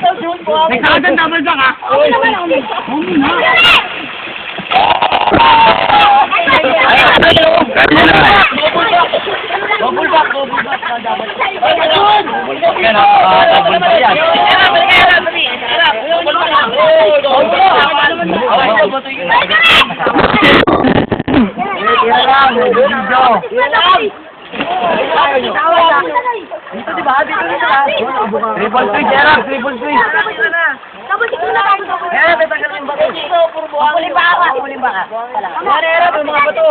Nagkakasan double back ha? Ako naman ako. Double back. Dito diba? Triple three, Gerard! Triple three! Tapos ito na tayo. Gerard, tatanggalin yung bato. Kukuling ba ka? Kukuling ba ka? Gerard, yung mga bato.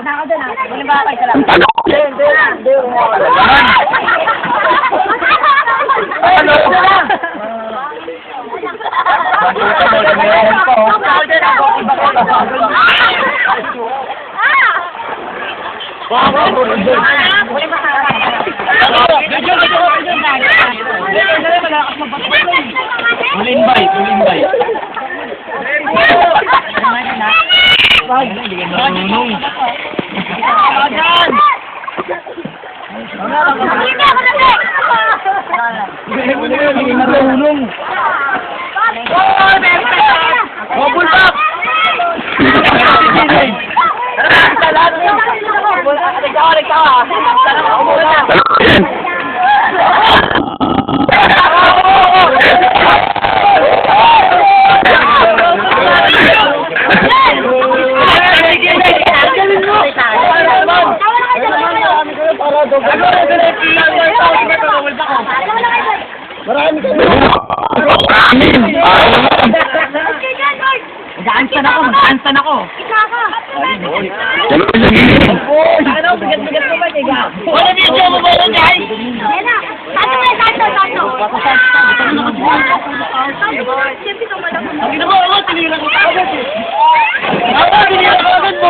Nako doon ha. Kukuling ba ka? Isa lang. Hindi. Ano? Tulimbay. Marunong. Marunong. Bubble back. Magkaansan ako. Ano, bigat mo ba, tiga? Wala niyo mo ba yun, guys? Yan na. Sato. Siyempre ito malaki. Ang ginawa ko, tinirang ko agad eh. Ako, tinirang ko agad mo.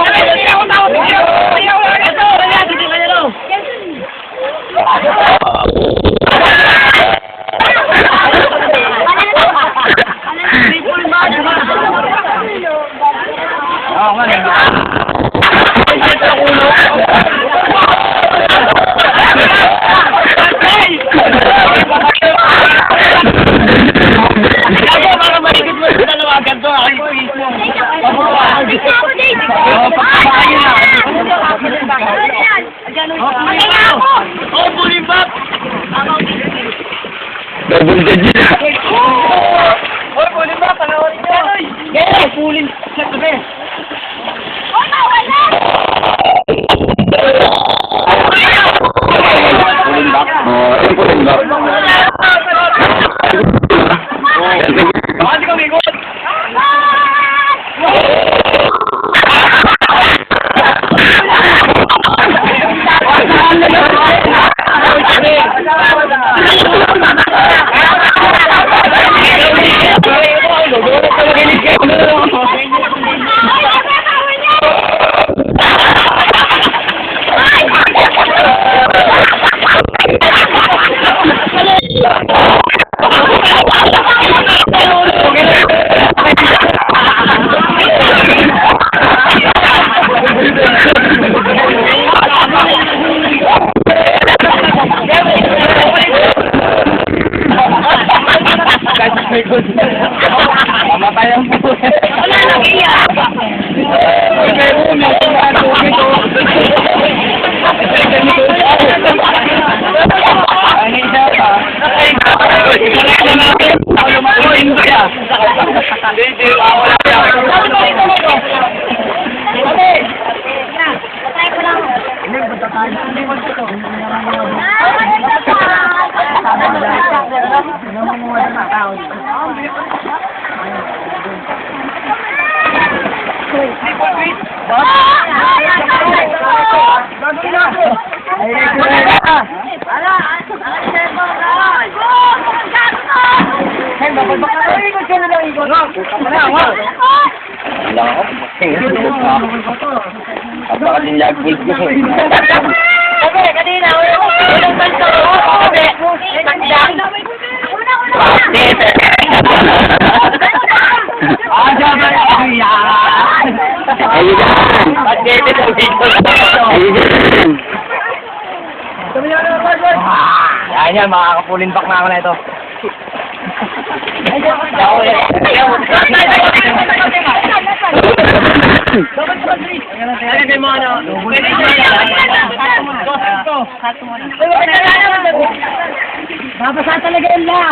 Double digit. Oy, pulin ba? Panoorin niyo. Gaya, pulin. Sa tabi. Oh, nawala! Pulling back. Pulling back. Baka di kami ikot. Mamatay ang po. Wala nang iyak. Napakalinyag bulg ko. Sabi, kanina, walang bansa ko. Sabi, Ayan yan, makakapulin back na ako na ito. Babasa talaga yun lang.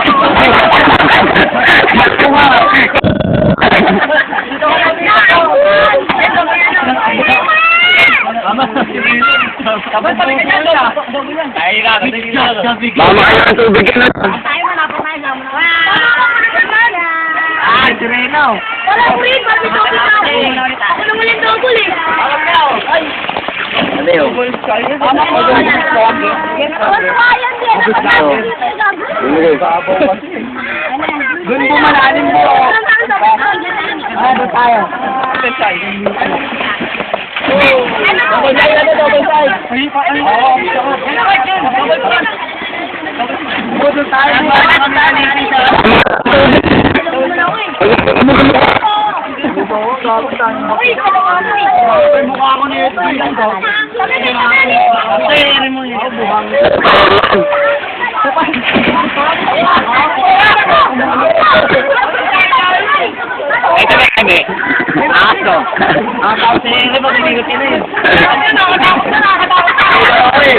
Dapat talaga yan lang. Ay, Mama, kaya ang tubig ka na. Tayo mo na po tayo na. Ah, si Reno. Wala ko rin, bakit ako na ako naman yung double eh. Ano yun? What's Ryan din? Doon mo malalim mo. Ano tayo? Double side, double side. Oo. Double side. Double tayo. Okay, salamat mo. Mukha ko na ito. Kasi mo yun. Ito na kami. Aso. Ang tao si Rene, pag-ibigot yun eh. Nakakatakot na. Okay.